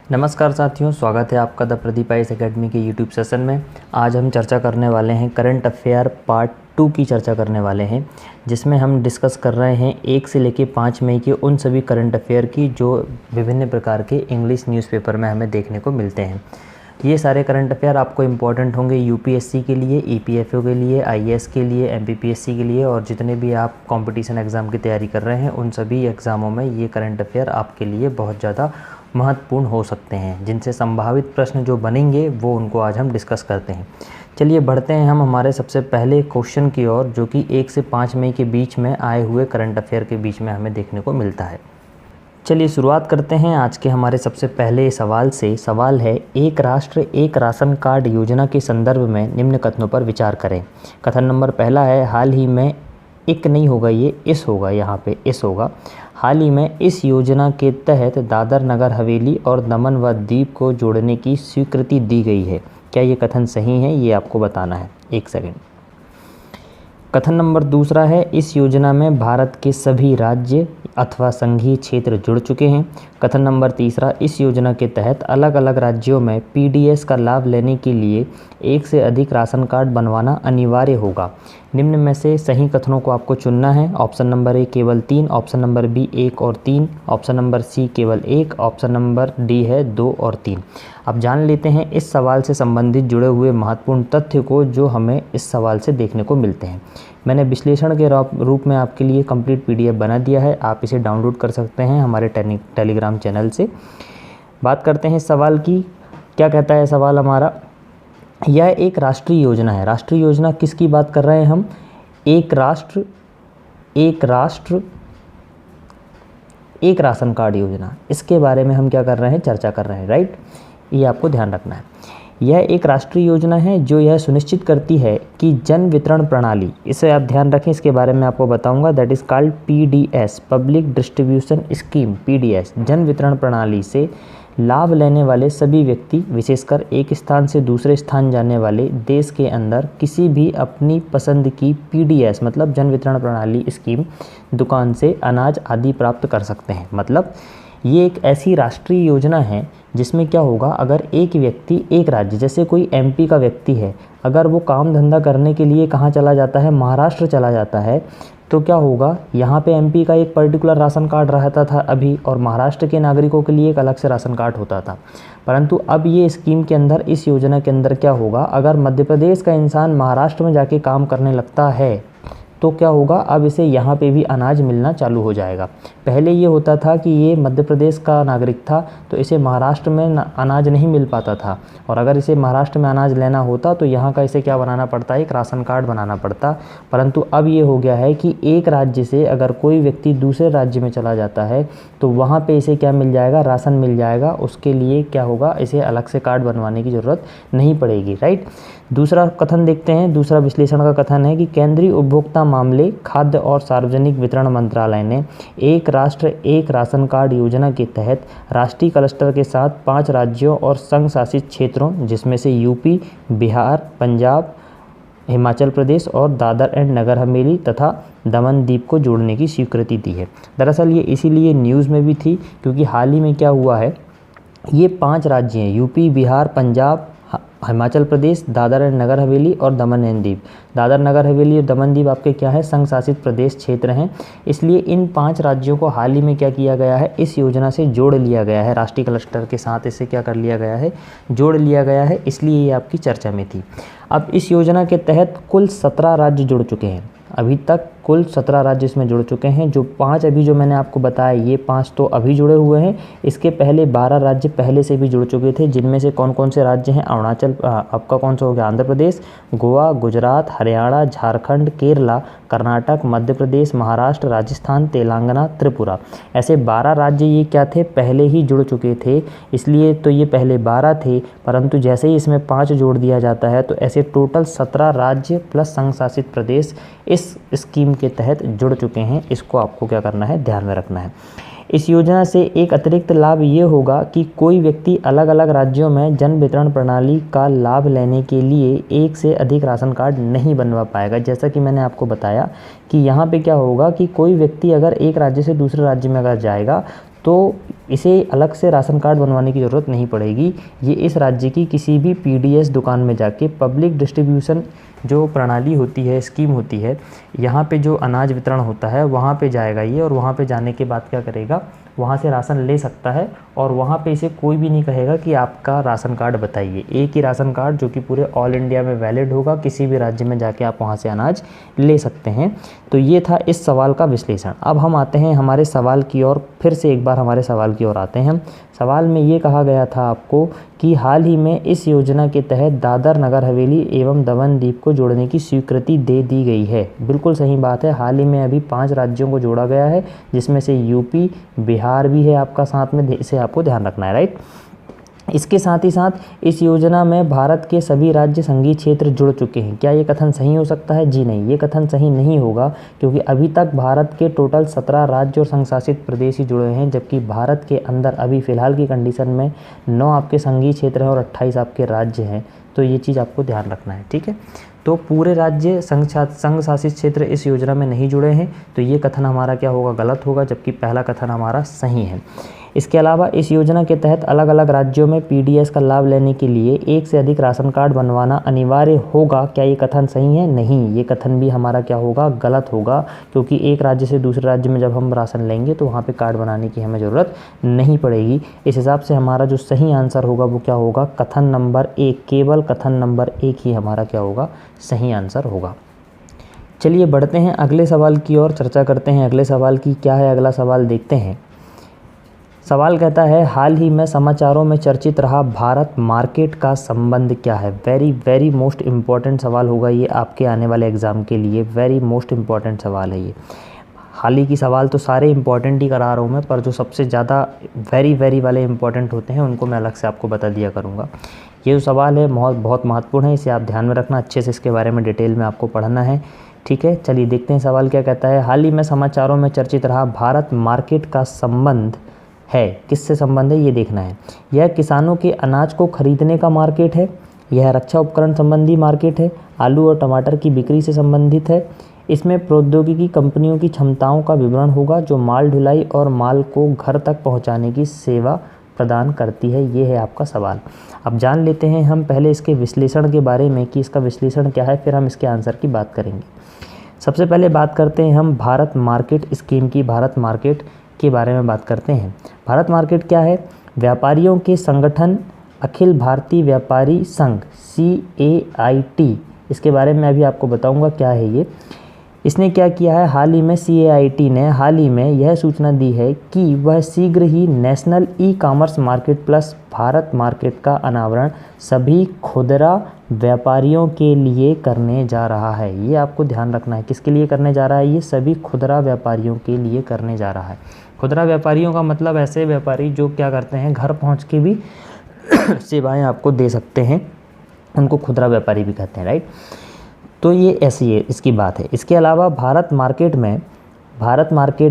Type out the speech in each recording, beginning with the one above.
नमस्कार साथियों, स्वागत है आपका द प्रदीप आईएएस एकेडमी के यूट्यूब सेशन में। आज हम चर्चा करने वाले हैं करंट अफेयर पार्ट 2 की चर्चा करने वाले हैं, जिसमें हम डिस्कस कर रहे हैं 1 से लेकर 5 मई के उन सभी करंट अफेयर की जो विभिन्न प्रकार के इंग्लिश न्यूज़पेपर में हमें देखने को मिलते हैं। ये सारे करंट अफेयर आपको इम्पॉर्टेंट होंगे यूपीएससी के लिए, ईपीएफओ के लिए, आईएएस के लिए, एमपीपीएससी के लिए और जितने भी आप कंपटीशन एग्ज़ाम की तैयारी कर रहे हैं उन सभी एग्ज़ामों में ये करंट अफेयर आपके लिए बहुत ज़्यादा महत्वपूर्ण हो सकते हैं, जिनसे संभावित प्रश्न जो बनेंगे वो उनको आज हम डिस्कस करते हैं। चलिए बढ़ते हैं हम हमारे सबसे पहले क्वेश्चन की ओर, जो कि 1 से 5 मई के बीच में आए हुए करंट अफेयर के बीच में हमें देखने को मिलता है। चलिए शुरुआत करते हैं आज के हमारे सबसे पहले सवाल से। सवाल है, एक राष्ट्र एक राशन कार्ड योजना के संदर्भ में निम्न कथनों पर विचार करें। कथन नंबर पहला है, हाल ही में एक नहीं होगा, ये इस होगा, यहाँ पे इस होगा। हाल ही में इस योजना के तहत दादर नगर हवेली और दमन व दीव को जोड़ने की स्वीकृति दी गई है। क्या ये कथन सही है, ये आपको बताना है। 1 सेकंड। कथन नंबर दूसरा है, इस योजना में भारत के सभी राज्य अथवा संघीय क्षेत्र जुड़ चुके हैं। कथन नंबर तीसरा, इस योजना के तहत अलग अलग राज्यों में पीडीएस का लाभ लेने के लिए एक से अधिक राशन कार्ड बनवाना अनिवार्य होगा। निम्न में से सही कथनों को आपको चुनना है। ऑप्शन नंबर ए केवल 3, ऑप्शन नंबर बी 1 और 3, ऑप्शन नंबर सी केवल 1, ऑप्शन नंबर डी है 2 और 3। अब जान लेते हैं इस सवाल से संबंधित जुड़े हुए महत्वपूर्ण तथ्य को जो हमें इस सवाल से देखने को मिलते हैं। मैंने विश्लेषण के रूप में आपके लिए कंप्लीट पीडीएफ बना दिया है, आप इसे डाउनलोड कर सकते हैं हमारे टेलीग्राम चैनल से। बात करते हैं सवाल की। क्या कहता है सवाल हमारा, यह एक राष्ट्रीय योजना है। राष्ट्रीय योजना किसकी बात कर रहे हैं हम? एक राष्ट्र एक राशन कार्ड योजना, इसके बारे में हम क्या कर रहे हैं, चर्चा कर रहे हैं, राइट। ये आपको ध्यान रखना है। यह एक राष्ट्रीय योजना है जो यह सुनिश्चित करती है कि जन वितरण प्रणाली, इसे आप ध्यान रखें, इसके बारे में आपको बताऊंगा, that is called PDS, public distribution scheme. PDS जन वितरण प्रणाली से लाभ लेने वाले सभी व्यक्ति, विशेषकर एक स्थान से दूसरे स्थान जाने वाले, देश के अंदर किसी भी अपनी पसंद की पीडीएस मतलब जन वितरण प्रणाली स्कीम दुकान से अनाज आदि प्राप्त कर सकते हैं। मतलब ये एक ऐसी राष्ट्रीय योजना है जिसमें क्या होगा, अगर एक व्यक्ति एक राज्य, जैसे कोई एमपी का व्यक्ति है, अगर वो काम धंधा करने के लिए कहाँ चला जाता है, महाराष्ट्र चला जाता है, तो क्या होगा, यहाँ पे एमपी का एक पर्टिकुलर राशन कार्ड रहता था अभी, और महाराष्ट्र के नागरिकों के लिए एक अलग से राशन कार्ड होता था। परंतु अब ये स्कीम के अंदर, इस योजना के अंदर क्या होगा, अगर मध्य प्रदेश का इंसान महाराष्ट्र में जाके काम करने लगता है तो क्या होगा, अब इसे यहाँ पे भी अनाज मिलना चालू हो जाएगा। पहले ये होता था कि ये मध्य प्रदेश का नागरिक था तो इसे महाराष्ट्र में अनाज नहीं मिल पाता था, और अगर इसे महाराष्ट्र में अनाज लेना होता तो यहाँ का इसे क्या बनाना पड़ता है, एक राशन कार्ड बनाना पड़ता। परंतु अब ये हो गया है कि एक राज्य से अगर कोई व्यक्ति दूसरे राज्य में चला जाता है तो वहाँ पर इसे क्या मिल जाएगा, राशन मिल जाएगा। उसके लिए क्या होगा, इसे अलग से कार्ड बनवाने की ज़रूरत नहीं पड़ेगी, राइट। दूसरा कथन देखते हैं। दूसरा विश्लेषण का कथन है कि केंद्रीय उपभोक्ता मामले, खाद्य और सार्वजनिक वितरण मंत्रालय ने एक राष्ट्र एक राशन कार्ड योजना के तहत राष्ट्रीय क्लस्टर के साथ 5 राज्यों और संघ शासित क्षेत्रों, जिसमें से यूपी, बिहार, पंजाब, हिमाचल प्रदेश और दादर एंड नगर हवेली तथा दमन दीव को जोड़ने की स्वीकृति दी है। दरअसल ये इसीलिए न्यूज़ में भी थी क्योंकि हाल ही में क्या हुआ है, ये 5 राज्य हैं, यूपी, बिहार, पंजाब, हिमाचल प्रदेश, दादर एंड नगर हवेली और दमन एंड दीव। दादर नगर हवेली और दमन दीव आपके क्या है, संघ शासित प्रदेश क्षेत्र हैं। इसलिए इन 5 राज्यों को हाल ही में क्या किया गया है, इस योजना से जोड़ लिया गया है, राष्ट्रीय क्लस्टर के साथ इसे क्या कर लिया गया है, जोड़ लिया गया है, इसलिए ये आपकी चर्चा में थी। अब इस योजना के तहत कुल 17 राज्य जुड़ चुके हैं। अभी तक कुल 17 राज्य इसमें जुड़ चुके हैं। जो 5 अभी जो मैंने आपको बताया, ये 5 तो अभी जुड़े हुए हैं। इसके पहले 12 राज्य पहले से भी जुड़ चुके थे, जिनमें से कौन कौन से राज्य हैं, अरुणाचल, आपका कौन सा हो गया, आंध्र प्रदेश, गोवा, गुजरात, हरियाणा, झारखंड, केरला, कर्नाटक, मध्य प्रदेश, महाराष्ट्र, राजस्थान, तेलंगाना, त्रिपुरा। ऐसे 12 राज्य ये क्या थे, पहले ही जुड़ चुके थे। इसलिए तो ये पहले 12 थे, परंतु जैसे ही इसमें 5 जोड़ दिया जाता है तो ऐसे टोटल 17 राज्य प्लस संघ शासित प्रदेश इस स्कीम के तहत जुड़ चुके हैं। इसको आपको क्या करना है, ध्यान में रखना है। इस योजना से एक अतिरिक्त लाभ ये होगा कि कोई व्यक्ति अलग अलग राज्यों में जन वितरण प्रणाली का लाभ लेने के लिए एक से अधिक राशन कार्ड नहीं बनवा पाएगा। जैसा कि मैंने आपको बताया कि यहाँ पे क्या होगा कि कोई व्यक्ति अगर एक राज्य से दूसरे राज्य में अगर जाएगा तो इसे अलग से राशन कार्ड बनवाने की ज़रूरत नहीं पड़ेगी। ये इस राज्य की किसी भी पीडीएस दुकान में जाके पब्लिक डिस्ट्रीब्यूशन जो प्रणाली होती है, स्कीम होती है, यहाँ पे जो अनाज वितरण होता है वहाँ पे जाएगा ये, और वहाँ पे जाने के बाद क्या करेगा, वहाँ से राशन ले सकता है, और वहाँ पे इसे कोई भी नहीं कहेगा कि आपका राशन कार्ड बताइए। एक ही राशन कार्ड जो कि पूरे ऑल इंडिया में वैलिड होगा, किसी भी राज्य में जाके आप वहाँ से अनाज ले सकते हैं। तो ये था इस सवाल का विश्लेषण। अब हम आते हैं हमारे सवाल की ओर, फिर से एक बार हमारे सवाल की ओर आते हैं। सवाल में ये कहा गया था आपको कि हाल ही में इस योजना के तहत दादर नगर हवेली एवं दमन दीव को जोड़ने की स्वीकृति दे दी गई है। बिल्कुल सही बात है, हाल ही में अभी 5 राज्यों को जोड़ा गया है, जिसमें से यूपी, बिहार भी है आपका साथ में, इसे आपको ध्यान रखना है, राइट। इसके साथ ही साथ इस योजना में भारत के सभी राज्य संघीय क्षेत्र जुड़ चुके हैं। क्या ये कथन सही हो सकता है? जी नहीं, ये कथन सही नहीं होगा, क्योंकि अभी तक भारत के टोटल 17 राज्य और संघ शासित प्रदेश ही जुड़े हैं, जबकि भारत के अंदर अभी फ़िलहाल की कंडीशन में 9 आपके संघीय क्षेत्र हैं और 28 आपके राज्य हैं। तो ये चीज़ आपको ध्यान रखना है, ठीक है। तो पूरे राज्य संघ शासित क्षेत्र इस योजना में नहीं जुड़े हैं, तो ये कथन हमारा क्या होगा, गलत होगा, जबकि पहला कथन हमारा सही है। इसके अलावा इस योजना के तहत अलग अलग राज्यों में पीडीएस का लाभ लेने के लिए एक से अधिक राशन कार्ड बनवाना अनिवार्य होगा। क्या ये कथन सही है? नहीं, ये कथन भी हमारा क्या होगा, गलत होगा, क्योंकि एक राज्य से दूसरे राज्य में जब हम राशन लेंगे तो वहाँ पे कार्ड बनाने की हमें ज़रूरत नहीं पड़ेगी। इस हिसाब से हमारा जो सही आंसर होगा वो क्या होगा, कथन नंबर 1, केवल कथन नंबर 1 ही हमारा क्या होगा, सही आंसर होगा। चलिए बढ़ते हैं अगले सवाल की ओर, चर्चा करते हैं अगले सवाल की। क्या है अगला सवाल, देखते हैं। सवाल कहता है, हाल ही में समाचारों में चर्चित रहा भारत मार्केट का संबंध क्या है। वेरी वेरी मोस्ट इम्पॉर्टेंट सवाल होगा ये आपके आने वाले एग्ज़ाम के लिए, वेरी मोस्ट इम्पॉर्टेंट सवाल है ये। हाल ही की सवाल तो सारे इम्पॉर्टेंट ही करा रहा हूँ मैं, पर जो सबसे ज़्यादा वेरी वेरी वाले इम्पॉर्टेंट होते हैं उनको मैं अलग से आपको बता दिया करूँगा। ये जो सवाल है बहुत महत्वपूर्ण है, इसे आप ध्यान में रखना, अच्छे से इसके बारे में डिटेल में आपको पढ़ना है, ठीक है। चलिए देखते हैं सवाल क्या कहता है। हाल ही में समाचारों में चर्चित रहा भारत मार्केट का संबंध है, किससे संबंध है ये देखना है। यह किसानों के अनाज को खरीदने का मार्केट है, यह रक्षा उपकरण संबंधी मार्केट है, आलू और टमाटर की बिक्री से संबंधित है, इसमें प्रौद्योगिकी कंपनियों की क्षमताओं का विवरण होगा जो माल ढुलाई और माल को घर तक पहुंचाने की सेवा प्रदान करती है। ये है आपका सवाल। अब जान लेते हैं हम पहले इसके विश्लेषण के बारे में कि इसका विश्लेषण क्या है, फिर हम इसके आंसर की बात करेंगे। सबसे पहले बात करते हैं हम भारत मार्केट स्कीम की। भारत मार्केट के बारे में बात करते हैं। भारत मार्केट क्या है? व्यापारियों के संगठन अखिल भारतीय व्यापारी संघ CAIT, इसके बारे में अभी आपको बताऊंगा क्या है ये। इसने क्या किया है, हाल ही में CAIT ने हाल ही में यह सूचना दी है कि वह शीघ्र ही national e-commerce market plus Bharat market का अनावरण सभी खुदरा व्यापारियों के लिए करने जा रहा है। ये आपको ध्यान रखना है, किसके लिए करने जा रहा है, ये सभी खुदरा व्यापारियों के लिए करने जा रहा है। खुदरा व्यापारियों का मतलब ऐसे व्यापारी जो क्या करते हैं, घर पहुंच के भी सेवाएं आपको दे सकते हैं, उनको खुदरा व्यापारी भी कहते हैं, राइट। तो ये ऐसी है इसकी बात है। इसके अलावा भारत मार्केट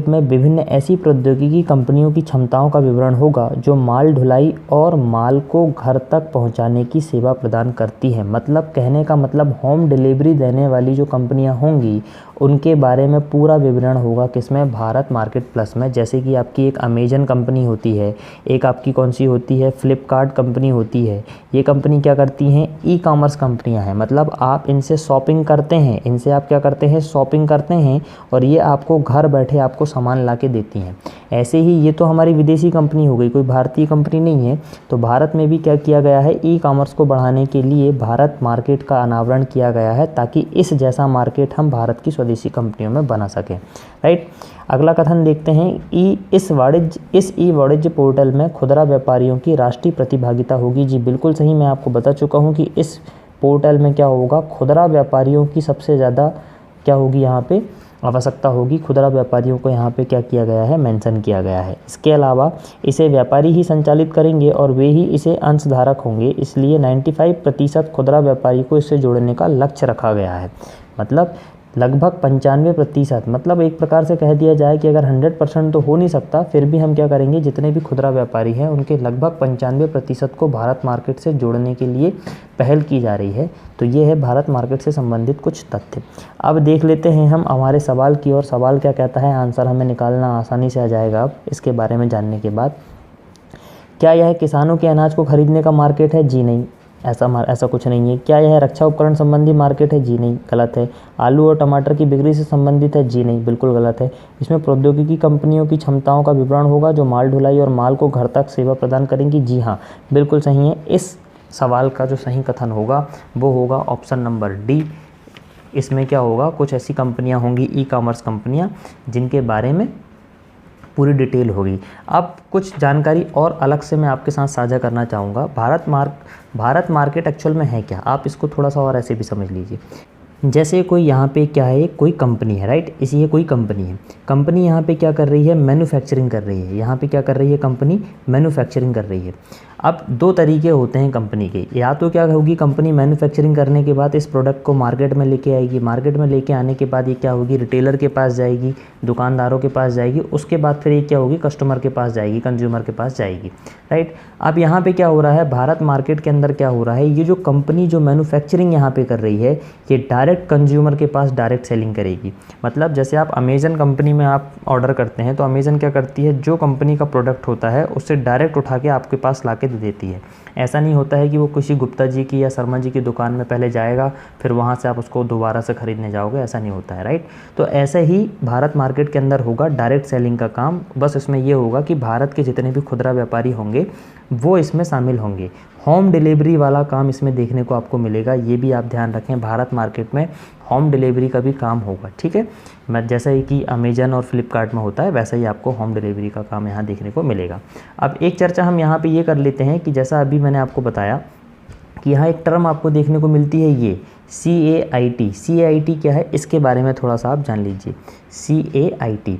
में विभिन्न ऐसी प्रौद्योगिकी कंपनियों की क्षमताओं का विवरण होगा जो माल ढुलाई और माल को घर तक पहुंचाने की सेवा प्रदान करती है। मतलब कहने का मतलब होम डिलीवरी देने वाली जो कंपनियां होंगी उनके बारे में पूरा विवरण होगा किसमें, भारत मार्केट प्लस में। जैसे कि आपकी एक अमेजन कंपनी होती है, एक आपकी कौन सी होती है, फ्लिपकार्ट कंपनी होती है। ये कंपनी क्या करती हैं, ई-कॉमर्स कंपनियां हैं, मतलब आप इनसे शॉपिंग करते हैं, इनसे आप क्या करते हैं, शॉपिंग करते हैं, और ये आपको घर बैठे आपको सामान ला के देती हैं। ऐसे ही ये तो हमारी विदेशी कंपनी हो गई, कोई भारतीय कंपनी नहीं है। तो भारत में भी क्या किया गया है, ई-कॉमर्स को बढ़ाने के लिए भारत मार्केट का अनावरण किया गया है, ताकि इस जैसा मार्केट हम भारत की स्वदेशी कंपनियों में बना सकें, राइट। अगला कथन देखते हैं, इस ई वाणिज्य पोर्टल में खुदरा व्यापारियों की राष्ट्रीय प्रतिभागिता होगी। जी बिल्कुल सही, मैं आपको बता चुका हूँ कि इस पोर्टल में क्या होगा, खुदरा व्यापारियों की सबसे ज़्यादा क्या होगी, यहाँ पे आवश्यकता होगी। खुदरा व्यापारियों को यहाँ पे क्या किया गया है, मेंशन किया गया है। इसके अलावा इसे व्यापारी ही संचालित करेंगे और वे ही इसे अंशधारक होंगे, इसलिए 95% खुदरा व्यापारी को इससे जोड़ने का लक्ष्य रखा गया है। मतलब लगभग 95%, मतलब एक प्रकार से कह दिया जाए कि अगर 100% तो हो नहीं सकता, फिर भी हम क्या करेंगे, जितने भी खुदरा व्यापारी हैं उनके लगभग 95% को भारत मार्केट से जोड़ने के लिए पहल की जा रही है। तो ये है भारत मार्केट से संबंधित कुछ तथ्य। अब देख लेते हैं हम हमारे सवाल की ओर। सवाल क्या कहता है, आंसर हमें निकालना आसानी से आ जाएगा अब इसके बारे में जानने के बाद। क्या यह किसानों के अनाज को खरीदने का मार्केट है? जी नहीं, ऐसा कुछ नहीं है। क्या यह रक्षा उपकरण संबंधी मार्केट है? जी नहीं, गलत है। आलू और टमाटर की बिक्री से संबंधित है? जी नहीं, बिल्कुल गलत है। इसमें प्रौद्योगिकी कंपनियों की क्षमताओं का विवरण होगा जो माल ढुलाई और माल को घर तक सेवा प्रदान करेंगी? जी हाँ, बिल्कुल सही है। इस सवाल का जो सही कथन होगा वो होगा ऑप्शन नंबर डी। इसमें क्या होगा, कुछ ऐसी कंपनियां होंगी, ई कॉमर्स कंपनियां, जिनके बारे में पूरी डिटेल होगी। अब कुछ जानकारी और अलग से मैं आपके साथ साझा करना चाहूँगा। भारत मार्केट एक्चुअल में है क्या, आप इसको थोड़ा सा और ऐसे भी समझ लीजिए। जैसे कोई यहाँ पे क्या है, कोई कंपनी है, राइट, इसी ये कोई कंपनी है। कंपनी यहाँ पे क्या कर रही है, मैन्युफैक्चरिंग कर रही है। यहाँ पे क्या कर रही है कंपनी, मैन्युफैक्चरिंग कर रही है। अब दो तरीके होते हैं कंपनी के, या तो क्या होगी कंपनी मैन्युफैक्चरिंग करने के बाद इस प्रोडक्ट को मार्केट में लेके आएगी, मार्केट में लेके आने के बाद ये क्या होगी, रिटेलर के पास जाएगी, दुकानदारों के पास जाएगी, उसके बाद फिर ये क्या होगी, कस्टमर के पास जाएगी, कंज्यूमर के पास जाएगी, राइट। अब यहाँ पे क्या हो रहा है, भारत मार्केट के अंदर क्या हो रहा है, ये जो कंपनी जो मैन्युफैक्चरिंग यहाँ पे कर रही है, ये डायरेक्ट कंज्यूमर के पास डायरेक्ट सेलिंग करेगी। मतलब जैसे आप अमेज़न कंपनी में आप ऑर्डर करते हैं तो अमेज़न क्या करती है, जो कंपनी का प्रोडक्ट होता है उससे डायरेक्ट उठा के आपके पास ला के दे देती है। ऐसा नहीं होता है कि वो किसी गुप्ता जी की या शर्मा जी की दुकान में पहले जाएगा फिर वहाँ से आप उसको दोबारा से ख़रीदने जाओगे, ऐसा नहीं होता है, राइट। तो ऐसे ही भारत मार्केट के अंदर होगा डायरेक्ट सेलिंग का काम। बस इसमें ये होगा कि भारत के जितने भी खुदरा व्यापारी होंगे वो इसमें शामिल होंगे। होम डिलीवरी वाला काम इसमें देखने को आपको मिलेगा, ये भी आप ध्यान रखें। भारत मार्केट में होम डिलीवरी का भी काम होगा, ठीक है। मैं जैसा ही कि अमेजन और फ्लिपकार्ट में होता है वैसा ही आपको होम डिलीवरी का काम यहाँ देखने को मिलेगा। अब एक चर्चा हम यहाँ पे ये कर लेते हैं कि जैसा अभी मैंने आपको बताया कि यहाँ एक टर्म आपको देखने को मिलती है, ये CAIT। CAIT क्या है, इसके बारे में थोड़ा सा आप जान लीजिए। CAIT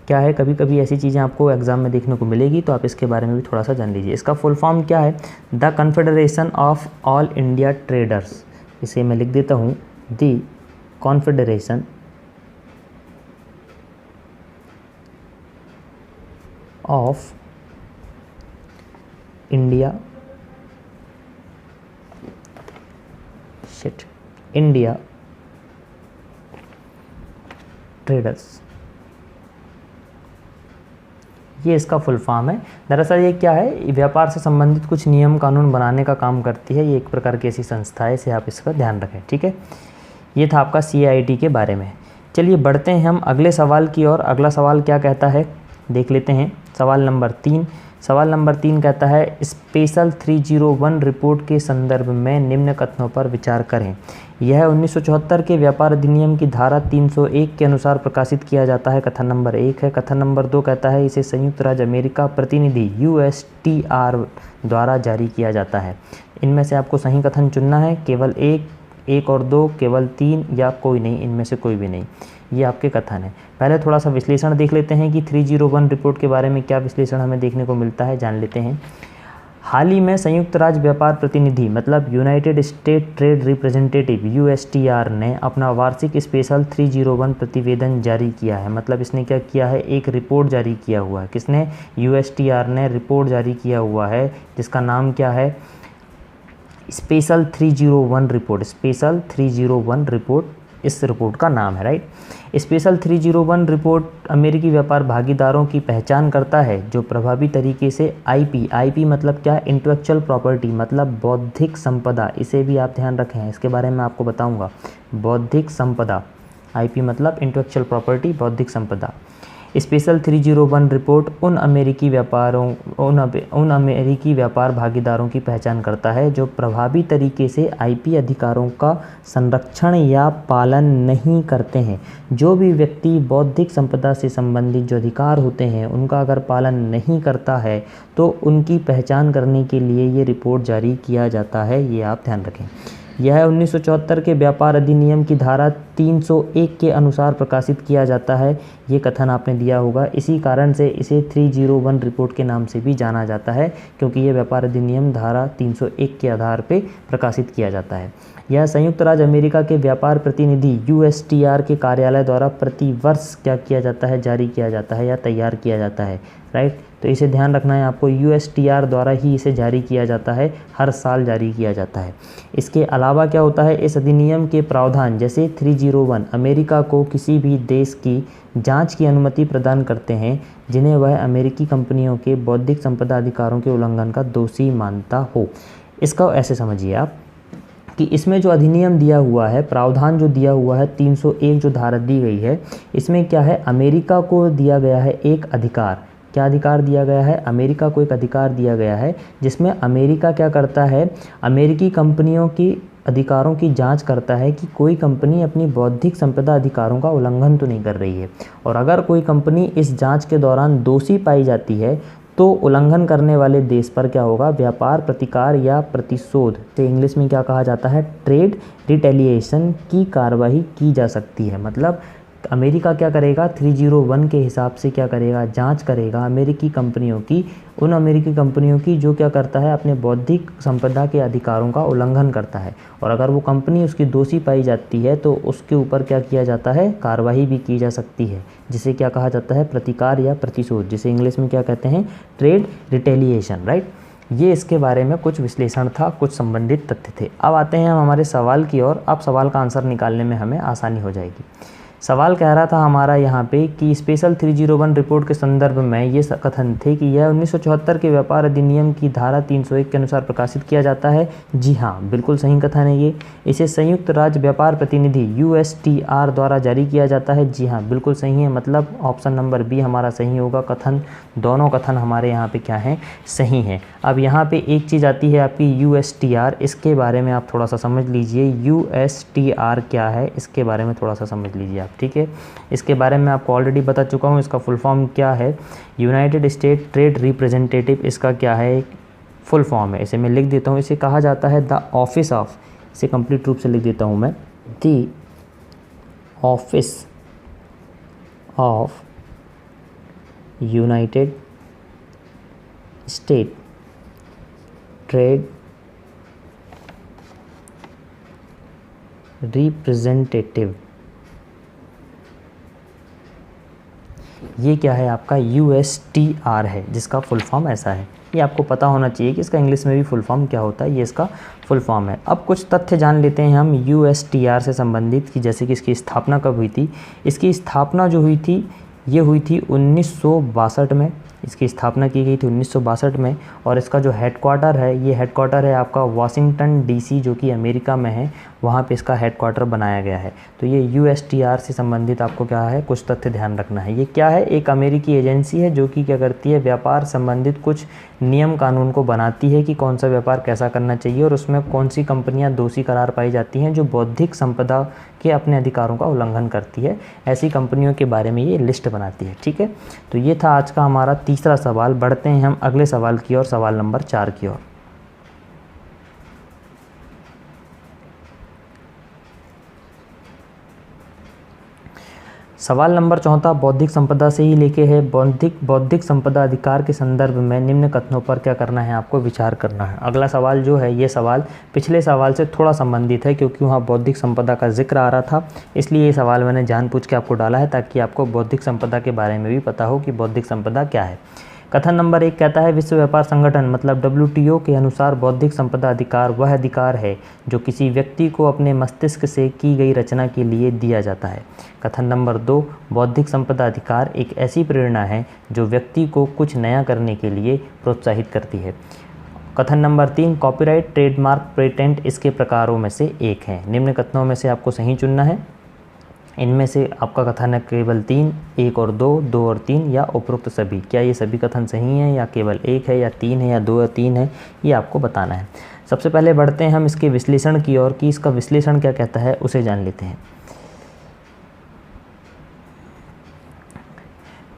क्या है, कभी कभी ऐसी चीज़ें आपको एग्जाम में देखने को मिलेगी तो आप इसके बारे में भी थोड़ा सा जान लीजिए। इसका फुल फॉर्म क्या है, the confederation of all India traders. इसे मैं लिख देता हूँ, the confederation of India traders, ये इसका फुल फॉर्म है। दरअसल ये क्या है, व्यापार से संबंधित कुछ नियम कानून बनाने का काम करती है। ये एक प्रकार की ऐसी संस्था है, इसे आप इसका ध्यान रखें, ठीक है। ये था आपका CAIT के बारे में। चलिए बढ़ते हैं हम अगले सवाल की ओर। अगला सवाल क्या कहता है देख लेते हैं। सवाल नंबर 3। सवाल नंबर 3 कहता है, स्पेशल 301 रिपोर्ट के संदर्भ में निम्न कथनों पर विचार करें। यह 1974 के व्यापार अधिनियम की धारा 301 के अनुसार प्रकाशित किया जाता है, कथन नंबर 1 है। कथन नंबर 2 कहता है, इसे संयुक्त राज्य अमेरिका प्रतिनिधि USTR द्वारा जारी किया जाता है। इनमें से आपको सही कथन चुनना है, केवल एक और 2, केवल 3 या कोई नहीं, इनमें से कोई भी नहीं। ये आपके कथन है। पहले थोड़ा सा विश्लेषण देख लेते हैं कि 301 रिपोर्ट के बारे में क्या विश्लेषण हमें देखने को मिलता है, जान लेते हैं। हाल ही में संयुक्त राज्य व्यापार प्रतिनिधि मतलब United state trade representative USTR ने अपना वार्षिक स्पेशल 301 प्रतिवेदन जारी किया है। मतलब इसने क्या किया है, एक रिपोर्ट जारी किया हुआ है। किसने, USTR ने रिपोर्ट जारी किया हुआ है, जिसका नाम क्या है, स्पेशल 301 रिपोर्ट। स्पेशल 301 रिपोर्ट इस रिपोर्ट का नाम है, राइट। स्पेशल 301 रिपोर्ट अमेरिकी व्यापार भागीदारों की पहचान करता है जो प्रभावी तरीके से IP मतलब क्या, इंटेलेक्चुअल प्रॉपर्टी मतलब बौद्धिक संपदा। इसे भी आप ध्यान रखें, इसके बारे में आपको बताऊंगा। बौद्धिक संपदा, IP मतलब इंटेलेक्चुअल प्रॉपर्टी, बौद्धिक संपदा। स्पेशल 301 रिपोर्ट उन अमेरिकी व्यापार भागीदारों की पहचान करता है जो प्रभावी तरीके से IP अधिकारों का संरक्षण या पालन नहीं करते हैं। जो भी व्यक्ति बौद्धिक संपदा से संबंधित जो अधिकार होते हैं उनका अगर पालन नहीं करता है तो उनकी पहचान करने के लिए ये रिपोर्ट जारी किया जाता है, ये आप ध्यान रखें। यह 1974 के व्यापार अधिनियम की धारा 301 के अनुसार प्रकाशित किया जाता है। ये कथन आपने दिया होगा, इसी कारण से इसे 301 रिपोर्ट के नाम से भी जाना जाता है, क्योंकि ये व्यापार अधिनियम धारा 301 के आधार पर प्रकाशित किया जाता है। यह संयुक्त राज्य अमेरिका के व्यापार प्रतिनिधि USTR के कार्यालय द्वारा प्रति वर्ष क्या किया जाता है, जारी किया जाता है या तैयार किया जाता है, राइट। तो इसे ध्यान रखना है आपको, USTR द्वारा ही इसे जारी किया जाता है, हर साल जारी किया जाता है। इसके अलावा क्या होता है, इस अधिनियम के प्रावधान जैसे 301 अमेरिका को किसी भी देश की जांच की अनुमति प्रदान करते हैं जिन्हें वह अमेरिकी कंपनियों के बौद्धिक संपदा अधिकारों के उल्लंघन का दोषी मानता हो। इसका ऐसे समझिए आप कि इसमें जो अधिनियम दिया हुआ है, प्रावधान जो दिया हुआ है, 301 जो धारा दी गई है, इसमें क्या है, अमेरिका को दिया गया है एक अधिकार। क्या अधिकार दिया गया है, अमेरिका को एक अधिकार दिया गया है जिसमें अमेरिका क्या करता है, अमेरिकी कंपनियों की अधिकारों की जांच करता है कि कोई कंपनी अपनी बौद्धिक संपदा अधिकारों का उल्लंघन तो नहीं कर रही है। और अगर कोई कंपनी इस जांच के दौरान दोषी पाई जाती है तो उल्लंघन करने वाले देश पर क्या होगा, व्यापार प्रतिकार या प्रतिशोध, तो इंग्लिश में क्या कहा जाता है, ट्रेड रिटेलिएशन की कार्रवाई की जा सकती है। मतलब अमेरिका क्या करेगा, 301 के हिसाब से क्या करेगा, जांच करेगा अमेरिकी कंपनियों की, उन अमेरिकी कंपनियों की जो क्या करता है, अपने बौद्धिक संपदा के अधिकारों का उल्लंघन करता है। और अगर वो कंपनी उसकी दोषी पाई जाती है तो उसके ऊपर क्या किया जाता है, कार्रवाई भी की जा सकती है, जिसे क्या कहा जाता है, प्रतिकार या प्रतिशोध, जिसे इंग्लिश में क्या कहते हैं, ट्रेड रिटेलिएशन, राइट। ये इसके बारे में कुछ विश्लेषण था, कुछ संबंधित तथ्य थे। अब आते हैं हम हमारे सवाल की ओर। अब सवाल का आंसर निकालने में हमें आसानी हो जाएगी। सवाल कह रहा था हमारा यहाँ पे कि स्पेशल 301 रिपोर्ट के संदर्भ में ये कथन थे कि यह 1974 के व्यापार अधिनियम की धारा 301 के अनुसार प्रकाशित किया जाता है। जी हाँ, बिल्कुल सही कथन है ये। इसे संयुक्त राज्य व्यापार प्रतिनिधि USTR द्वारा जारी किया जाता है। जी हाँ, बिल्कुल सही है, मतलब ऑप्शन नंबर बी हमारा सही होगा। कथन, दोनों कथन हमारे यहाँ पे क्या हैं, सही हैं। अब यहाँ पे एक चीज़ आती है आपकी USTR, इसके बारे में आप थोड़ा सा समझ लीजिए। USTR क्या है, इसके बारे में थोड़ा सा समझ लीजिए आप, ठीक है। इसके बारे में आपको ऑलरेडी बता चुका हूँ। इसका फुल फॉर्म क्या है, यूनाइटेड स्टेट ट्रेड रिप्रेजेंटेटिव, इसका क्या है, फुल फॉर्म है। इसे मैं लिख देता हूँ। इसे कहा जाता है द ऑफिस ऑफ, इसे कंप्लीट रूप से लिख देता हूँ मैं, the office of United state trade representative. ये क्या है आपका, USTR है, जिसका फुल फॉर्म ऐसा है। ये आपको पता होना चाहिए कि इसका इंग्लिश में भी फुल फॉर्म क्या होता है, ये इसका फुल फॉर्म है। अब कुछ तथ्य जान लेते हैं हम USTR से संबंधित, कि जैसे कि इसकी स्थापना कब हुई थी। इसकी स्थापना जो हुई थी, ये हुई थी 1962 में। इसकी स्थापना की गई थी 1962 में। और इसका जो हेडक्वार्टर है, ये हेडक्वार्टर है आपका वाशिंगटन DC, जो कि अमेरिका में है, वहाँ पे इसका हेडक्वार्टर बनाया गया है। तो ये USTR से संबंधित आपको क्या है, कुछ तथ्य ध्यान रखना है। ये क्या है, एक अमेरिकी एजेंसी है जो कि क्या करती है, व्यापार संबंधित कुछ नियम कानून को बनाती है कि कौन सा व्यापार कैसा करना चाहिए और उसमें कौन सी कंपनियां दोषी करार पाई जाती हैं जो बौद्धिक संपदा के अपने अधिकारों का उल्लंघन करती है। ऐसी कंपनियों के बारे में ये लिस्ट बनाती है, ठीक है। तो ये था आज का हमारा तीसरा सवाल। बढ़ते हैं हम अगले सवाल की ओर, सवाल नंबर 4 की ओर। सवाल नंबर 4 बौद्धिक संपदा से ही लेके है। बौद्धिक संपदा अधिकार के संदर्भ में निम्न कथनों पर क्या करना है, आपको विचार करना है। अगला सवाल जो है, ये सवाल पिछले सवाल से थोड़ा संबंधित है, क्योंकि वहाँ बौद्धिक संपदा का जिक्र आ रहा था, इसलिए ये सवाल मैंने जानबूझ के आपको डाला है, ताकि आपको बौद्धिक संपदा के बारे में भी पता हो कि बौद्धिक संपदा क्या है। कथन नंबर 1 कहता है, विश्व व्यापार संगठन मतलब WTO के अनुसार बौद्धिक संपदा अधिकार वह अधिकार है जो किसी व्यक्ति को अपने मस्तिष्क से की गई रचना के लिए दिया जाता है। कथन नंबर 2, बौद्धिक संपदा अधिकार एक ऐसी प्रेरणा है जो व्यक्ति को कुछ नया करने के लिए प्रोत्साहित करती है। कथन नंबर 3, कॉपीराइट, ट्रेडमार्क, पेटेंट इसके प्रकारों में से एक है। निम्न कथनों में से आपको सही चुनना है। इनमें से आपका कथन है केवल 3, 1 और 2, 2 और 3 या उपरोक्त सभी। क्या ये सभी कथन सही हैं या केवल 1 है या 3 है या 2 या 3 है, ये आपको बताना है। सबसे पहले बढ़ते हैं हम इसके विश्लेषण की ओर, कि इसका विश्लेषण क्या कहता है उसे जान लेते हैं।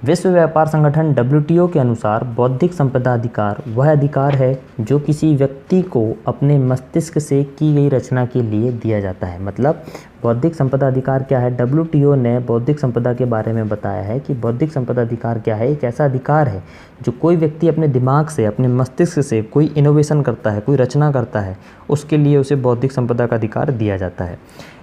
विश्व व्यापार संगठन WTO के अनुसार बौद्धिक संपदा अधिकार वह अधिकार है जो किसी व्यक्ति को अपने मस्तिष्क से की गई रचना के लिए दिया जाता है। मतलब बौद्धिक संपदा अधिकार क्या है, WTO ने बौद्धिक संपदा के बारे में बताया है कि बौद्धिक संपदा अधिकार क्या है, एक ऐसा अधिकार है जो कोई व्यक्ति अपने दिमाग से, अपने मस्तिष्क से कोई इनोवेशन करता है, कोई रचना करता है, उसके लिए उसे बौद्धिक संपदा का अधिकार दिया जाता है।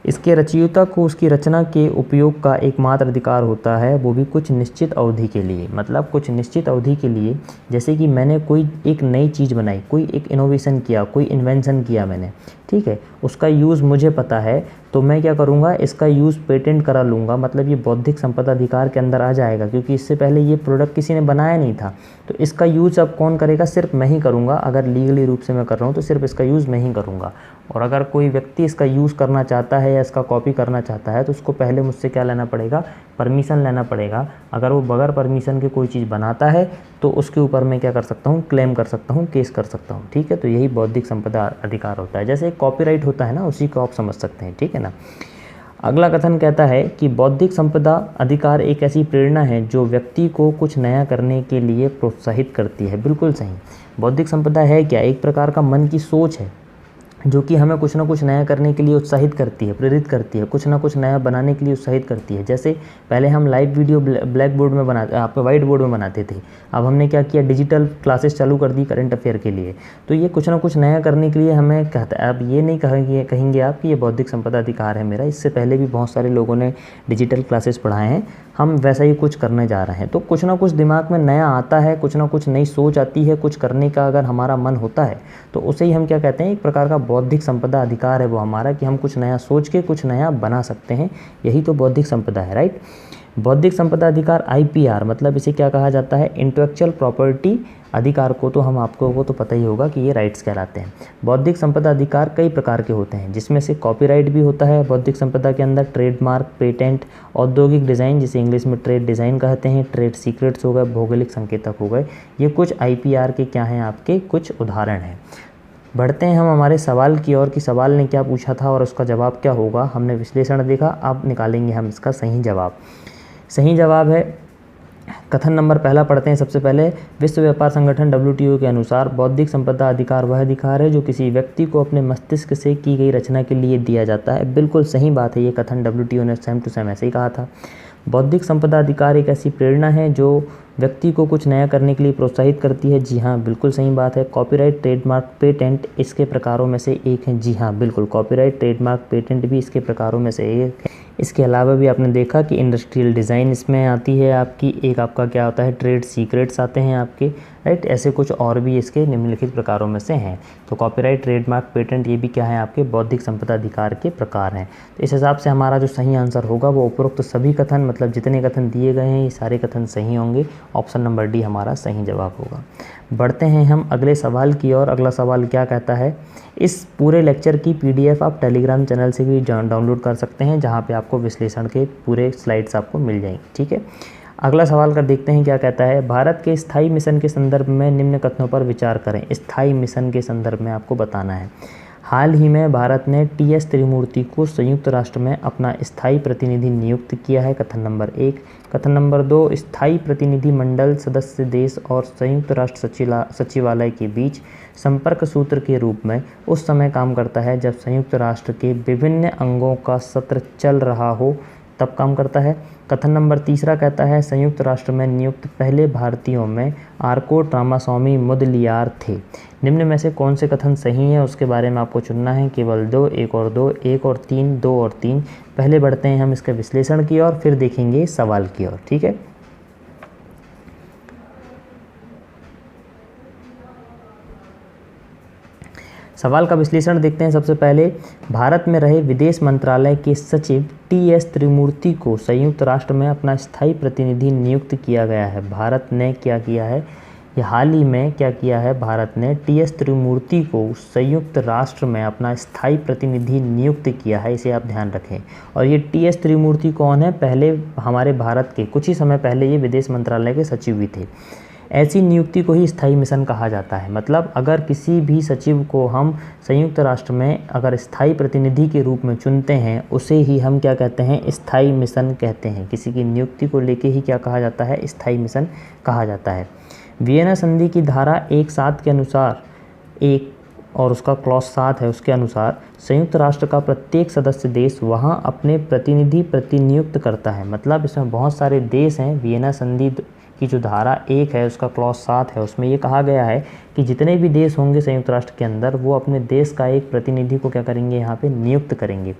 इसके रचयिता को उसकी रचना के उपयोग का एकमात्र अधिकार होता है, वो भी कुछ निश्चित अवधि के लिए। मतलब कुछ निश्चित अवधि के लिए, जैसे कि मैंने कोई एक नई चीज़ बनाई, कोई एक इनोवेशन किया, कोई इन्वेंशन किया मैंने, ठीक है, उसका यूज़ मुझे पता है, तो मैं क्या करूँगा, इसका यूज़ पेटेंट करा लूँगा। मतलब ये बौद्धिक संपदा अधिकार के अंदर आ जाएगा, क्योंकि इससे पहले ये प्रोडक्ट किसी ने बनाया नहीं था। तो इसका यूज़ अब कौन करेगा, सिर्फ मैं ही करूँगा। अगर लीगली रूप से मैं कर रहा हूँ तो सिर्फ इसका यूज़ मैं ही करूँगा। और अगर कोई व्यक्ति इसका यूज़ करना चाहता है या इसका कॉपी करना चाहता है तो उसको पहले मुझसे क्या लेना पड़ेगा, परमिशन लेना पड़ेगा। अगर वो बगैर परमिशन के कोई चीज़ बनाता है तो उसके ऊपर मैं क्या कर सकता हूँ, क्लेम कर सकता हूँ, केस कर सकता हूँ, ठीक है। तो यही बौद्धिक संपदा अधिकार होता है। जैसे कॉपीराइट होता है ना, उसी को आप समझ सकते हैं, ठीक है ना। अगला कथन कहता है कि बौद्धिक संपदा अधिकार एक ऐसी प्रेरणा है जो व्यक्ति को कुछ नया करने के लिए प्रोत्साहित करती है। बिल्कुल सही। बौद्धिक संपदा है क्या, एक प्रकार का मन की सोच है जो कि हमें कुछ ना कुछ नया करने के लिए उत्साहित करती है, प्रेरित करती है, कुछ ना कुछ नया बनाने के लिए उत्साहित करती है। जैसे पहले हम लाइव वीडियो ब्लैक बोर्ड में बनाते, आप वाइट बोर्ड में बनाते थे, अब हमने क्या किया, डिजिटल क्लासेस चालू कर दी करंट अफेयर के लिए। तो ये कुछ ना कुछ नया करने के लिए हमें कहता है। अब ये नहीं कहेंगे आप कि ये बौद्धिक संपदा अधिकार है मेरा, इससे पहले भी बहुत सारे लोगों ने डिजिटल क्लासेस पढ़ाए हैं, हम वैसा ही कुछ करने जा रहे हैं। तो कुछ ना कुछ दिमाग में नया आता है, कुछ ना कुछ नई सोच आती है, कुछ करने का अगर हमारा मन होता है तो उसे ही हम क्या कहते हैं, एक प्रकार का बौद्धिक संपदा अधिकार है वो हमारा, कि हम कुछ नया सोच के कुछ नया बना सकते हैं। यही तो बौद्धिक संपदा है, राइट। बौद्धिक संपदा अधिकार IPR, मतलब इसे क्या कहा जाता है, इंटेलेक्चुअल प्रॉपर्टी अधिकार को तो हम आपको वो तो पता ही होगा कि ये राइट्स कहलाते हैं। बौद्धिक संपदा अधिकार कई प्रकार के होते हैं, जिसमें से कॉपीराइट भी होता है बौद्धिक संपदा के अंदर, ट्रेडमार्क, पेटेंट, औद्योगिक डिज़ाइन जिसे इंग्लिश में ट्रेड डिज़ाइन कहते हैं, ट्रेड सीक्रेट्स हो गए, भौगोलिक संकेतक हो गए। ये कुछ IPR के क्या हैं, आपके कुछ उदाहरण हैं। बढ़ते हैं हम हमारे सवाल की ओर कि सवाल ने क्या पूछा था और उसका जवाब क्या होगा। हमने विश्लेषण देखा, अब निकालेंगे हम इसका सही जवाब। सही जवाब है कथन नंबर पहला पढ़ते हैं सबसे पहले। विश्व व्यापार संगठन WTO के अनुसार बौद्धिक संपदा अधिकार वह अधिकार है जो किसी व्यक्ति को अपने मस्तिष्क से की गई रचना के लिए दिया जाता है। बिल्कुल सही बात है, ये कथन WTO ने सेम टू सेम ऐसे ही कहा था। बौद्धिक संपदा अधिकार एक ऐसी प्रेरणा है जो व्यक्ति को कुछ नया करने के लिए प्रोत्साहित करती है। जी हाँ, बिल्कुल सही बात है। कॉपीराइट, ट्रेडमार्क, पेटेंट इसके प्रकारों में से एक है। जी हाँ, बिल्कुल, कॉपीराइट, ट्रेडमार्क, पेटेंट भी इसके प्रकारों में से एक है। इसके अलावा भी आपने देखा कि इंडस्ट्रियल डिज़ाइन इसमें आती है आपकी, एक आपका क्या होता है, ट्रेड सीक्रेट्स आते हैं आपके, राइट। ऐसे कुछ और भी इसके निम्नलिखित प्रकारों में से हैं। तो कॉपीराइट, ट्रेडमार्क, पेटेंट ये भी क्या है, आपके बौद्धिक संपदा अधिकार के प्रकार हैं। तो इस हिसाब से हमारा जो सही आंसर होगा वो उपरोक्त सभी कथन, मतलब जितने कथन दिए गए हैं ये सारे कथन सही होंगे। ऑप्शन नंबर डी हमारा सही जवाब होगा। बढ़ते हैं हम अगले सवाल की ओर। अगला सवाल क्या कहता है, इस पूरे लेक्चर की PDF आप टेलीग्राम चैनल से भी डाउनलोड कर सकते हैं, जहाँ पे आपको विश्लेषण के पूरे स्लाइड्स आपको मिल जाएंगे, ठीक है। अगला सवाल कर देखते हैं क्या कहता है। भारत के स्थायी मिशन के संदर्भ में निम्न कथनों पर विचार करें। स्थायी मिशन के संदर्भ में आपको बताना है। हाल ही में भारत ने TS त्रिमूर्ति को संयुक्त राष्ट्र में अपना स्थायी प्रतिनिधि नियुक्त किया है, कथन नंबर 1। कथन नंबर 2, स्थायी प्रतिनिधि मंडल सदस्य देश और संयुक्त राष्ट्र सचिवालय के बीच संपर्क सूत्र के रूप में उस समय काम करता है जब संयुक्त राष्ट्र के विभिन्न अंगों का सत्र चल रहा हो, तब काम करता है। कथन नंबर 3 कहता है, संयुक्त राष्ट्र में नियुक्त पहले भारतीयों में आर्कोट रामास्वामी मुदलियार थे। निम्न में से कौन से कथन सही है उसके बारे में आपको चुनना है। केवल 2, 1 और 2, 1 और 3, 2 और 3। पहले बढ़ते हैं हम इसके विश्लेषण की ओर, फिर देखेंगे सवाल की ओर, ठीक है। सवाल का विश्लेषण देखते हैं सबसे पहले। भारत में रहे विदेश मंत्रालय के सचिव TS त्रिमूर्ति को संयुक्त राष्ट्र में अपना स्थायी प्रतिनिधि नियुक्त किया गया है। भारत ने क्या किया है, ये हाल ही में क्या किया है, भारत ने TS त्रिमूर्ति को संयुक्त राष्ट्र में अपना स्थायी प्रतिनिधि नियुक्त किया है, इसे आप ध्यान रखें। और ये TS त्रिमूर्ति कौन है, पहले हमारे भारत के कुछ ही समय पहले ये विदेश मंत्रालय के सचिव भी थे। ऐसी नियुक्ति को ही स्थायी मिशन कहा जाता है। मतलब अगर किसी भी सचिव को हम संयुक्त राष्ट्र में अगर स्थायी प्रतिनिधि के रूप में चुनते हैं, उसे ही हम क्या कहते हैं, स्थायी मिशन कहते हैं। किसी की नियुक्ति को लेके ही क्या कहा जाता है, स्थायी मिशन कहा जाता है। वियना संधि की धारा 1.7 के अनुसार, एक और उसका क्लॉज 7 है, उसके अनुसार संयुक्त राष्ट्र का प्रत्येक सदस्य देश वहां अपने प्रतिनिधि प्रतिनियुक्त करता है। मतलब इसमें बहुत सारे देश हैं, वियना संधि की जो धारा 1 है उसका क्लॉज 7 है, उसमें ये कहा गया है कि जितने भी देश होंगे संयुक्त राष्ट्र के अंदर वो अपने देश का एक प्रतिनिधि को क्या करेंगे, यहाँ पे नियुक्त करेंगे।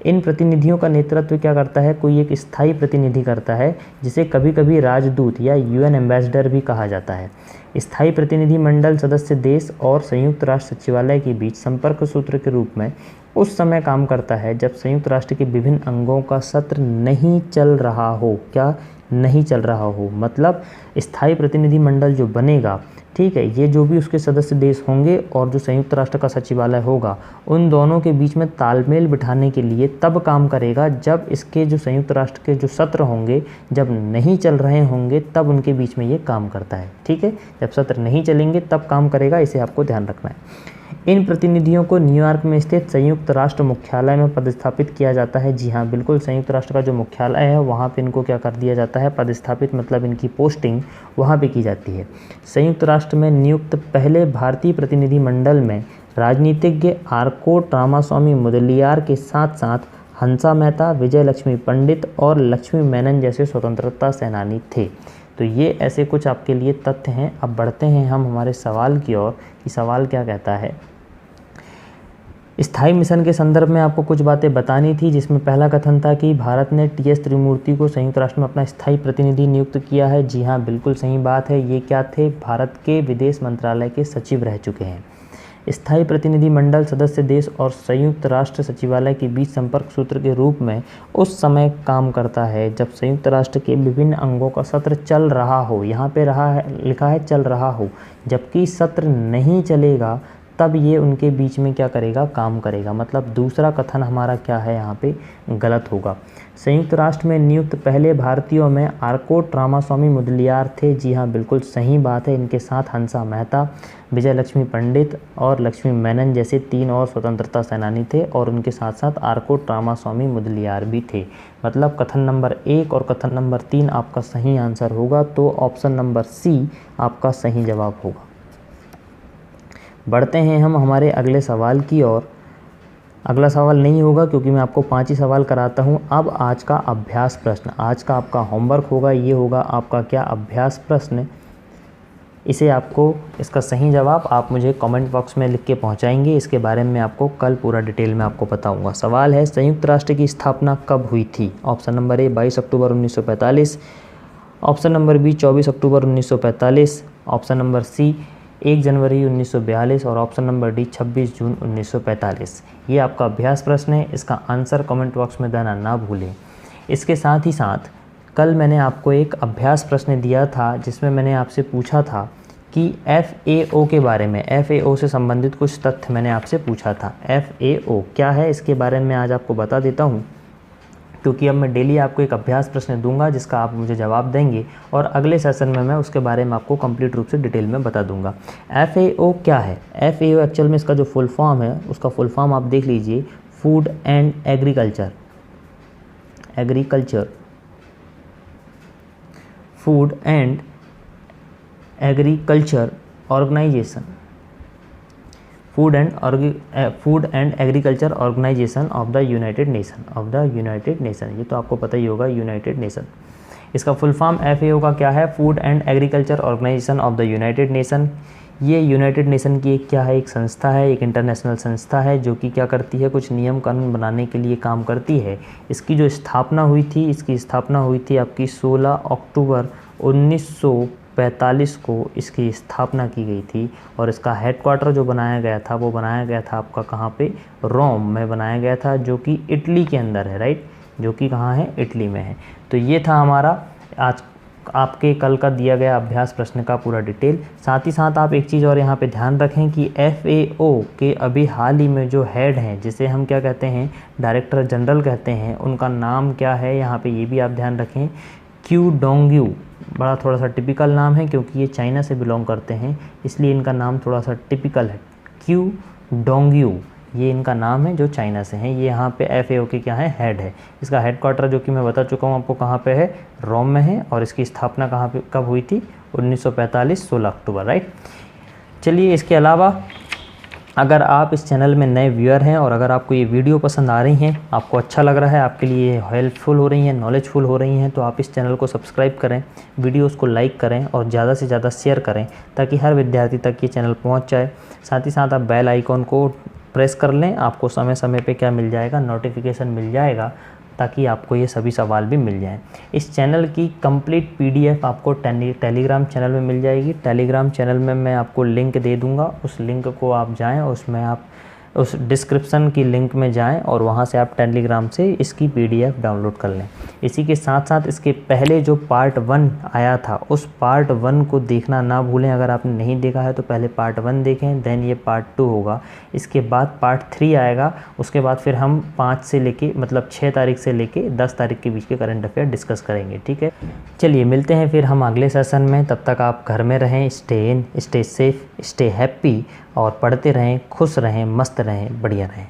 इन प्रतिनिधियों का नेतृत्व क्या करता है, कोई एक स्थायी प्रतिनिधि करता है, जिसे कभी कभी राजदूत या UN एम्बेसडर भी कहा जाता है। स्थायी प्रतिनिधि मंडल सदस्य देश और संयुक्त राष्ट्र सचिवालय के बीच संपर्क सूत्र के रूप में उस समय काम करता है जब संयुक्त राष्ट्र के विभिन्न अंगों का सत्र नहीं चल रहा हो। क्या नहीं चल रहा हो, मतलब स्थायी प्रतिनिधि मंडल जो बनेगा, ठीक है, ये जो भी उसके सदस्य देश होंगे और जो संयुक्त राष्ट्र का सचिवालय होगा, उन दोनों के बीच में तालमेल बिठाने के लिए तब काम करेगा जब इसके जो संयुक्त राष्ट्र के जो सत्र होंगे जब नहीं चल रहे होंगे, तब उनके बीच में ये काम करता है। ठीक है, जब सत्र नहीं चलेंगे तब काम करेगा, इसे आपको ध्यान रखना है। इन प्रतिनिधियों को न्यूयॉर्क में स्थित संयुक्त राष्ट्र मुख्यालय में पदस्थापित किया जाता है। जी हाँ, बिल्कुल, संयुक्त राष्ट्र का जो मुख्यालय है वहाँ पे इनको क्या कर दिया जाता है, पदस्थापित, मतलब इनकी पोस्टिंग वहाँ पे की जाती है। संयुक्त राष्ट्र में नियुक्त पहले भारतीय प्रतिनिधिमंडल में राजनीतिज्ञ आर्कोट रामास्वामी मुदलियार के साथ साथ हंसा मेहता, विजय लक्ष्मी पंडित और लक्ष्मी मेनन जैसे स्वतंत्रता सेनानी थे। तो ये ऐसे कुछ आपके लिए तथ्य हैं। अब बढ़ते हैं हम हमारे सवाल की ओर कि सवाल क्या कहता है। स्थायी मिशन के संदर्भ में आपको कुछ बातें बतानी थी, जिसमें पहला कथन था कि भारत ने TS त्रिमूर्ति को संयुक्त राष्ट्र में अपना स्थायी प्रतिनिधि नियुक्त किया है। जी हाँ, बिल्कुल सही बात है। ये क्या थे, भारत के विदेश मंत्रालय के सचिव रह चुके हैं। स्थायी प्रतिनिधि मंडल सदस्य देश और संयुक्त राष्ट्र सचिवालय के बीच संपर्क सूत्र के रूप में उस समय काम करता है जब संयुक्त राष्ट्र के विभिन्न अंगों का सत्र चल रहा हो। यहाँ पे लिखा है चल रहा हो, जबकि सत्र नहीं चलेगा तब ये उनके बीच में क्या करेगा, काम करेगा। मतलब दूसरा कथन हमारा क्या है, यहाँ पे गलत होगा। संयुक्त राष्ट्र में नियुक्त पहले भारतीयों में आर्कोट रामास्वामी मुदलियार थे। जी हाँ, बिल्कुल सही बात है। इनके साथ हंसा मेहता, विजय लक्ष्मी पंडित और लक्ष्मी मेनन जैसे 3 और स्वतंत्रता सेनानी थे, और उनके साथ साथ आर्कोट रामास्वामी मुदलियार भी थे। मतलब कथन नंबर 1 और कथन नंबर 3 आपका सही आंसर होगा, तो ऑप्शन नंबर C आपका सही जवाब होगा। बढ़ते हैं हम हमारे अगले सवाल की ओर। अगला सवाल नहीं होगा क्योंकि मैं आपको 5 ही सवाल कराता हूं। अब आज का अभ्यास प्रश्न, आज का आपका होमवर्क होगा, ये होगा आपका क्या, अभ्यास प्रश्न। इसे आपको, इसका सही जवाब आप मुझे कमेंट बॉक्स में लिख के पहुंचाएंगे। इसके बारे में आपको कल पूरा डिटेल में आपको बताऊंगा। सवाल है, संयुक्त राष्ट्र की स्थापना कब हुई थी? Option number A 22 October 1945, option number B 24 October 1945, option number C 1 जनवरी 1942 और ऑप्शन नंबर D 26 जून 1945। ये आपका अभ्यास प्रश्न है। इसका आंसर कमेंट बॉक्स में देना ना भूलें। इसके साथ ही साथ कल मैंने आपको एक अभ्यास प्रश्न दिया था जिसमें मैंने आपसे पूछा था कि FAO के बारे में, FAO से संबंधित कुछ तथ्य मैंने आपसे पूछा था। FAO क्या है, इसके बारे में आज आपको बता देता हूँ, क्योंकि अब मैं डेली आपको एक अभ्यास प्रश्न दूंगा जिसका आप मुझे जवाब देंगे, और अगले सेशन में मैं उसके बारे में आपको कंप्लीट रूप से डिटेल में बता दूंगा। FAO क्या है? FAO एक्चुअल में इसका जो फुल फॉर्म है, उसका फुल फॉर्म आप देख लीजिए, food and agriculture, food and agriculture organisation, food and agriculture organisation of the United Nation, ये तो आपको पता ही होगा, यूनाइटेड नेशन। इसका फुल फॉर्म FAO का क्या है? Food and agriculture organisation of the United Nation. ये यूनाइटेड नेशन की एक क्या है, एक संस्था है, एक इंटरनेशनल संस्था है जो कि क्या करती है, कुछ नियम कानून बनाने के लिए काम करती है। इसकी जो स्थापना हुई थी, इसकी स्थापना हुई थी आपकी 16 अक्टूबर 1945 को इसकी स्थापना की गई थी, और इसका हेडक्वार्टर जो बनाया गया था वो बनाया गया था आपका कहाँ पे, रोम में बनाया गया था, जो कि इटली के अंदर है, राइट, जो कि कहाँ है, इटली में है। तो ये था हमारा आज आपके कल का दिया गया अभ्यास प्रश्न का पूरा डिटेल। साथ ही साथ आप एक चीज़ और यहाँ पे ध्यान रखें कि FAO के अभी हाल ही में जो हेड हैं, जिसे हम क्या कहते हैं, डायरेक्टर जनरल कहते हैं, उनका नाम क्या है, यहाँ पे ये भी आप ध्यान रखें, क्यू डोंग्यू। बड़ा थोड़ा सा टिपिकल नाम है क्योंकि ये चाइना से बिलोंग करते हैं, इसलिए इनका नाम थोड़ा सा टिपिकल है, क्यू डोंग्यू, ये इनका नाम है, जो चाइना से हैं। ये यहाँ पे FAO के क्या है, हेड है। इसका हेडक्वार्टर जो कि मैं बता चुका हूँ आपको कहाँ पे है, रोम में है, और इसकी स्थापना कहाँ पे कब हुई थी, 1945 16 अक्टूबर, राइट। चलिए इसके अलावा अगर आप इस चैनल में नए व्यूअर हैं और अगर आपको ये वीडियो पसंद आ रही हैं, आपको अच्छा लग रहा है, आपके लिए हेल्पफुल हो रही हैं, नॉलेजफुल हो रही हैं, तो आप इस चैनल को सब्सक्राइब करें, वीडियोस को लाइक करें और ज़्यादा से ज़्यादा शेयर करें ताकि हर विद्यार्थी तक ये चैनल पहुंच जाए। साथ ही साथ आप बेल आइकॉन को प्रेस कर लें, आपको समय समय पे क्या मिल जाएगा, नोटिफिकेशन मिल जाएगा, ताकि आपको ये सभी सवाल भी मिल जाएं। इस चैनल की कंप्लीट पीडीएफ आपको टेलीग्राम चैनल में मिल जाएगी। टेलीग्राम चैनल में मैं आपको लिंक दे दूंगा, उस लिंक को आप जाएं, उसमें आप उस डिस्क्रिप्शन की लिंक में जाएं और वहां से आप टेलीग्राम से इसकी पीडीएफ डाउनलोड कर लें। इसी के साथ साथ इसके पहले जो पार्ट 1 आया था, उस पार्ट 1 को देखना ना भूलें। अगर आपने नहीं देखा है तो पहले पार्ट 1 देखें, देन ये पार्ट 2 होगा। इसके बाद पार्ट 3 आएगा। उसके बाद फिर हम 5 से लेके मतलब 6 तारीख से लेके 10 तारीख के बीच के करंट अफेयर डिस्कस करेंगे। ठीक है, चलिए मिलते हैं फिर हम अगले सेशन में। तब तक आप घर में रहें, stay in, stay safe, stay happy और पढ़ते रहें, खुश रहें, मस्त रहें, बढ़िया रहें।